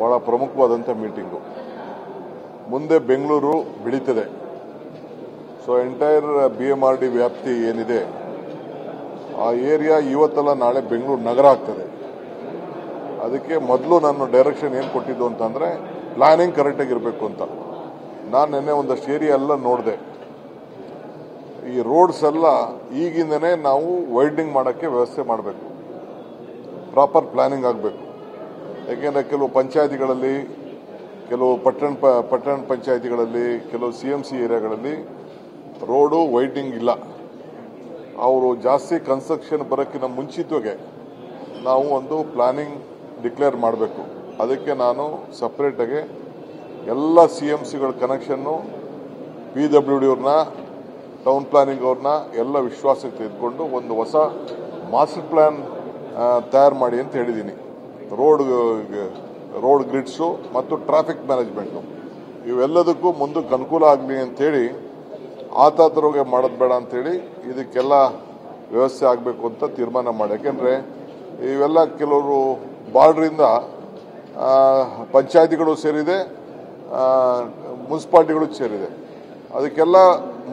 ಬಹಳ ಪ್ರಮುಖವಾದಂಥ ಮೀಟಿಂಗು. ಮುಂದೆ ಬೆಂಗಳೂರು ಬೆಳೀತದೆ. ಸೊ ಎಂಟೈರ್ BMRD ವ್ಯಾಪ್ತಿ ಏನಿದೆ ಆ ಏರಿಯಾ ಇವತ್ತಲ್ಲ ನಾಳೆ ಬೆಂಗಳೂರು ನಗರ ಆಗ್ತದೆ. ಅದಕ್ಕೆ ಮೊದಲು ನಾನು ಡೈರೆಕ್ಷನ್ ಏನು ಕೊಟ್ಟಿದ್ದು ಅಂತಂದರೆ ಪ್ಲಾನಿಂಗ್ ಕರೆಕ್ಟಾಗಿ ಇರಬೇಕು ಅಂತ. ನಾನು ನಿನ್ನೆ ಒಂದಷ್ಟು ಏರಿಯಾ ಎಲ್ಲ ನೋಡಿದೆ. ಈ ರೋಡ್ಸ್ ಎಲ್ಲ ಈಗಿಂದನೇ ನಾವು ವೈಡ್ನಿಂಗ್ ಮಾಡೋಕ್ಕೆ ವ್ಯವಸ್ಥೆ ಮಾಡಬೇಕು. ಪ್ರಾಪರ್ ಪ್ಲಾನಿಂಗ್ ಆಗಬೇಕು. ಯಾಕೆಂದರೆ ಕೆಲವು ಪಂಚಾಯತಿಗಳಲ್ಲಿ, ಕೆಲವು ಪಟ್ಟಣ ಪಂಚಾಯತಿಗಳಲ್ಲಿ, ಕೆಲವು CMC ಏರಿಯಾಗಳಲ್ಲಿ ರೋಡು ವೈಡ್ನಿಂಗ್ ಇಲ್ಲ. ಅವರು ಜಾಸ್ತಿ ಕನ್ಸ್ಟ್ರಕ್ಷನ್ ಬರೋಕ್ಕಿಂತ ಮುಂಚಿತವಾಗಿ ನಾವು ಒಂದು ಪ್ಲಾನಿಂಗ್ ಡಿಕ್ಲೇರ್ ಮಾಡಬೇಕು. ಅದಕ್ಕೆ ನಾನು ಸಪ್ರೇಟಾಗಿ ಎಲ್ಲ CMCಗಳ ಕನೆಕ್ಷನ್ನು PWD ಅವ್ರನ್ನ, ಟೌನ್ ಪ್ಲಾನಿಂಗ್ ಅವ್ರನ್ನ ಎಲ್ಲ ವಿಶ್ವಾಸಕ್ಕೆ ತೆಗೆದುಕೊಂಡು ಒಂದು ಹೊಸ ಮಾಸ್ಟರ್ ಪ್ಲಾನ್ ತಯಾರು ಮಾಡಿ ಅಂತ ಹೇಳಿದ್ದೀನಿ. ರೋಡ್ ಗ್ರಿಡ್ಸು ಮತ್ತು ಟ್ರಾಫಿಕ್ ಮ್ಯಾನೇಜ್ಮೆಂಟು ಇವೆಲ್ಲದಕ್ಕೂ ಮುಂದಕ್ಕೆ ಅನುಕೂಲ ಆಗಲಿ ಅಂತೇಳಿ ಆತಾತರವಾಗಿ ಮಾಡೋದು ಬೇಡ ಅಂತೇಳಿ ಇದಕ್ಕೆಲ್ಲ ವ್ಯವಸ್ಥೆ ಆಗಬೇಕು ಅಂತ ತೀರ್ಮಾನ ಮಾಡಿ. ಯಾಕೆಂದರೆ ಇವೆಲ್ಲ ಕೆಲವರು ಬಾರ್ಡ್ರಿಂದ ಪಂಚಾಯತಿಗಳು ಸೇರಿದೆ, ಮುನ್ಸಿಪಾಲ್ಟಿಗಳು ಸೇರಿದೆ. ಅದಕ್ಕೆಲ್ಲ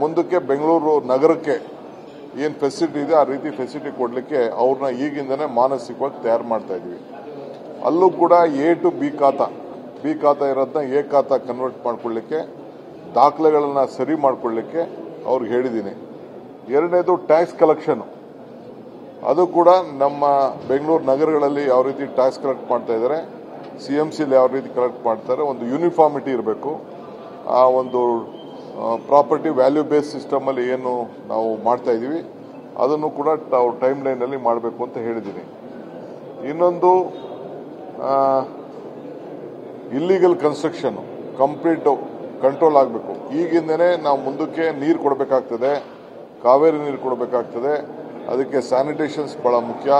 ಮುಂದಕ್ಕೆ ಬೆಂಗಳೂರು ನಗರಕ್ಕೆ ಏನು ಫೆಸಿಲಿಟಿ ಇದೆ ಆ ರೀತಿ ಫೆಸಿಲಿಟಿ ಕೊಡಲಿಕ್ಕೆ ಅವ್ರನ್ನ ಈಗಿಂದನೇ ಮಾನಸಿಕವಾಗಿ ತಯಾರು ಮಾಡ್ತಾ ಇದ್ವಿ. ಅಲ್ಲೂ ಕೂಡ A to B ಖಾತಾ ಇರೋದನ್ನ A ಖಾತಾ ಕನ್ವರ್ಟ್ ಮಾಡ್ಕೊಳ್ಳಿಕ್ಕೆ, ದಾಖಲೆಗಳನ್ನು ಸರಿ ಮಾಡ್ಕೊಳ್ಳಿಕ್ಕೆ ಅವ್ರಿಗೆ ಹೇಳಿದ್ದೀನಿ. ಎರಡನೇದು ಟ್ಯಾಕ್ಸ್ ಕಲೆಕ್ಷನ್. ಅದು ಕೂಡ ನಮ್ಮ ಬೆಂಗಳೂರು ನಗರಗಳಲ್ಲಿ ಯಾವ ರೀತಿ ಟ್ಯಾಕ್ಸ್ ಕಲೆಕ್ಟ್ ಮಾಡ್ತಾ ಇದ್ದಾರೆ, CMCಲಿ ಯಾವ ರೀತಿ ಕಲೆಕ್ಟ್ ಮಾಡ್ತಾರೆ, ಒಂದು ಯೂನಿಫಾರ್ಮಿಟಿ ಇರಬೇಕು. ಆ ಒಂದು ಪ್ರಾಪರ್ಟಿ ವ್ಯಾಲ್ಯೂ ಬೇಸ್ ಸಿಸ್ಟಮಲ್ಲಿ ಏನು ನಾವು ಮಾಡ್ತಾ ಇದ್ದೀವಿ ಅದನ್ನು ಕೂಡ ನಾವು ಟೈಮ್ ಲೈನಲ್ಲಿ ಮಾಡಬೇಕು ಅಂತ ಹೇಳಿದ್ದೀನಿ. ಇನ್ನೊಂದು ಇಲ್ಲಿಗಲ್ ಕನ್ಸ್ಟ್ರಕ್ಷನ್ ಕಂಪ್ಲೀಟ್ ಕಂಟ್ರೋಲ್ ಆಗಬೇಕು. ಈಗಿಂದನೇ ನಾವು ಮುಂದಕ್ಕೆ ನೀರು ಕೊಡಬೇಕಾಗ್ತದೆ, ಕಾವೇರಿ ನೀರು ಕೊಡಬೇಕಾಗ್ತದೆ. ಅದಕ್ಕೆ ಸ್ಯಾನಿಟೇಷನ್ಸ್ ಬಹಳ ಮುಖ್ಯ.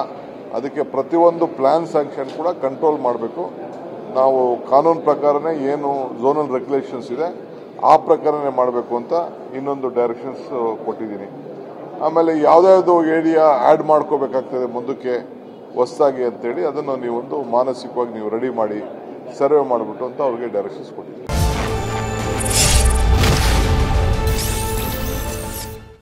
ಅದಕ್ಕೆ ಪ್ರತಿಯೊಂದು ಪ್ಲಾನ್ ಸ್ಯಾಂಕ್ಷನ್ ಕೂಡ ಕಂಟ್ರೋಲ್ ಮಾಡಬೇಕು. ನಾವು ಕಾನೂನು ಪ್ರಕಾರನೇ ಏನು ಝೋನಲ್ ರೆಗ್ಯುಲೇಷನ್ಸ್ ಇದೆ ಆ ಪ್ರಕಾರನೇ ಮಾಡಬೇಕು ಅಂತ ಇನ್ನೊಂದು ಡೈರೆಕ್ಷನ್ಸ್ ಕೊಟ್ಟಿದ್ದೀನಿ. ಆಮೇಲೆ ಯಾವುದ್ಯಾವುದು ಏರಿಯಾ ಆ್ಯಡ್ ಮಾಡ್ಕೋಬೇಕಾಗ್ತದೆ ಮುಂದಕ್ಕೆ ಹೊಸದಾಗಿ ಅಂತೇಳಿ ಅದನ್ನು ನೀವೊಂದು ಮಾನಸಿಕವಾಗಿ ನೀವು ರೆಡಿ ಮಾಡಿ ಸರ್ವೆ ಮಾಡಿಬಿಟ್ಟು ಅಂತ ಅವ್ರಿಗೆ ಡೈರೆಕ್ಷನ್ಸ್ ಕೊಟ್ಟಿದ್ದೀನಿ.